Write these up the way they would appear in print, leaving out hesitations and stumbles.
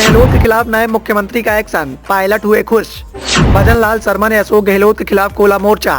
गहलोत के खिलाफ नए मुख्यमंत्री का एक्शन, पायलट हुए खुश। भजन लाल शर्मा ने अशोक गहलोत के खिलाफ खोला मोर्चा।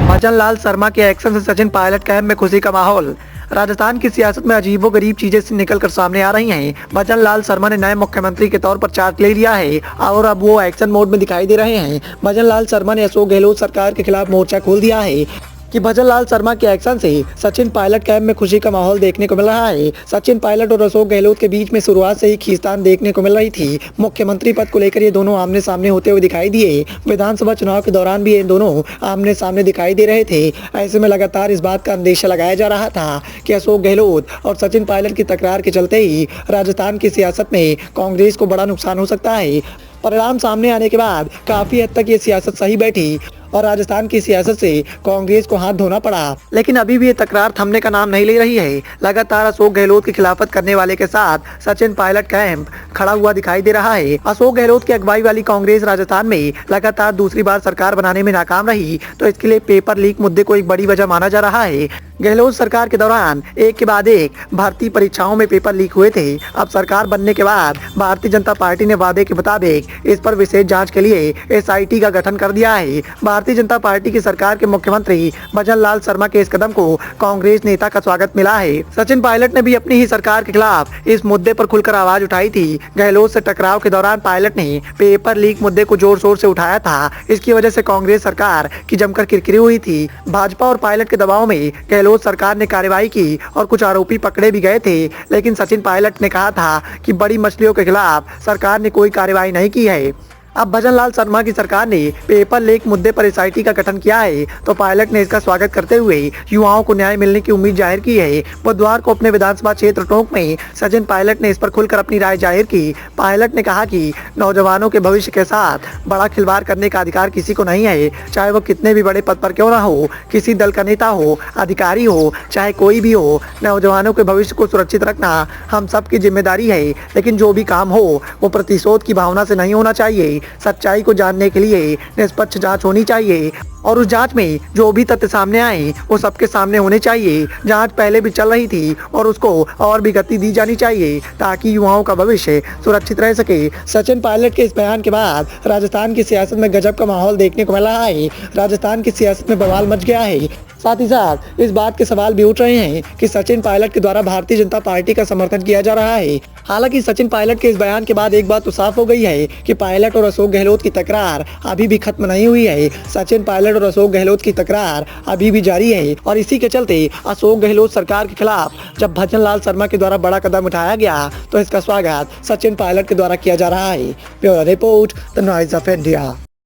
भजन लाल शर्मा के एक्शन से सचिन पायलट कैंप में खुशी का माहौल। राजस्थान की सियासत में अजीबोगरीब चीजें निकलकर सामने आ रही हैं। भजन लाल शर्मा ने नए मुख्यमंत्री के तौर पर चार्ज ले लिया है और अब वो एक्शन मोड में दिखाई दे रहे हैं। भजन लाल शर्मा ने अशोक गहलोत सरकार के खिलाफ मोर्चा खोल दिया है कि भजन लाल शर्मा के एक्शन से सचिन पायलट कैंप में खुशी का माहौल देखने को मिल रहा है। सचिन पायलट और अशोक गहलोत के बीच में शुरुआत से ही खींचतान देखने को मिल रही थी। मुख्यमंत्री पद को लेकर ये दोनों आमने सामने होते हुए दिखाई दिए। विधानसभा चुनाव के दौरान भी ये दोनों आमने सामने दिखाई दे रहे थे। ऐसे में लगातार इस बात का अंदेशा लगाया जा रहा था कि अशोक गहलोत और सचिन पायलट की तकरार के चलते ही राजस्थान की सियासत में कांग्रेस को बड़ा नुकसान हो सकता है। परिणाम सामने आने के बाद काफी हद तक ये सियासत सही बैठी और राजस्थान की सियासत से कांग्रेस को हाथ धोना पड़ा। लेकिन अभी भी ये तकरार थमने का नाम नहीं ले रही है। लगातार अशोक गहलोत की खिलाफत करने वाले के साथ सचिन पायलट कैंप खड़ा हुआ दिखाई दे रहा है। अशोक गहलोत की अगुवाई वाली कांग्रेस राजस्थान में लगातार दूसरी बार सरकार बनाने में नाकाम रही, तो इसके लिए पेपर लीक मुद्दे को एक बड़ी वजह माना जा रहा है। गहलोत सरकार के दौरान एक के बाद एक भर्ती परीक्षाओं में पेपर लीक हुए थे। अब सरकार बनने के बाद भारतीय जनता पार्टी ने वादे के मुताबिक इस पर विशेष जांच के लिए SIT का गठन कर दिया है। भारतीय जनता पार्टी की सरकार के मुख्यमंत्री भजन लाल शर्मा के इस कदम को कांग्रेस नेता का स्वागत मिला है। सचिन पायलट ने भी अपनी ही सरकार के खिलाफ इस मुद्दे पर खुलकर आवाज उठाई थी। गहलोत से टकराव के दौरान पायलट ने पेपर लीक मुद्दे को जोर शोर से उठाया था। इसकी वजह से कांग्रेस सरकार की जमकर किरकिरी हुई थी। भाजपा और पायलट के दबाव में गहलोत सरकार ने कार्रवाई की और कुछ आरोपी पकड़े भी गए थे, लेकिन सचिन पायलट ने कहा था कि बड़ी मछलियों के खिलाफ सरकार ने कोई कार्रवाई नहीं की है। अब भजन लाल शर्मा की सरकार ने पेपर लीक मुद्दे पर SIT का गठन किया है, तो पायलट ने इसका स्वागत करते हुए युवाओं को न्याय मिलने की उम्मीद जाहिर की है। बुधवार को अपने विधानसभा क्षेत्र टोंक में सचिन पायलट ने इस पर खुलकर अपनी राय जाहिर की। पायलट ने कहा कि नौजवानों के भविष्य के साथ बड़ा खिलवाड़ करने का अधिकार किसी को नहीं है, चाहे वो कितने भी बड़े पद पर क्यों ना हो, किसी दल का नेता हो, अधिकारी हो, चाहे कोई भी हो। नौजवानों के भविष्य को सुरक्षित रखना हम सबकी जिम्मेदारी है, लेकिन जो भी काम हो वो प्रतिशोध की भावना से नहीं होना चाहिए। सच्चाई को जानने के लिए निष्पक्ष जांच होनी चाहिए और उस जांच में जो भी तथ्य सामने आए वो सबके सामने होने चाहिए। जांच पहले भी चल रही थी और उसको और भी गति दी जानी चाहिए ताकि युवाओं का भविष्य सुरक्षित रह सके। सचिन पायलट के इस बयान के बाद राजस्थान की सियासत में गजब का माहौल देखने को मिल रहा है। राजस्थान की सियासत में बवाल मच गया है। साथ ही साथ इस बात के सवाल भी उठ रहे हैं कि सचिन पायलट के द्वारा भारतीय जनता पार्टी का समर्थन किया जा रहा है। हालांकि सचिन पायलट के इस बयान के बाद एक बात तो साफ हो गई है कि पायलट और अशोक गहलोत की तकरार अभी भी खत्म नहीं हुई है। सचिन पायलट और अशोक गहलोत की तकरार अभी भी जारी है और इसी के चलते अशोक गहलोत सरकार के खिलाफ जब भजन लाल शर्मा के द्वारा बड़ा कदम उठाया गया तो इसका स्वागत सचिन पायलट के द्वारा किया जा रहा है। Bureau report, the noise of India.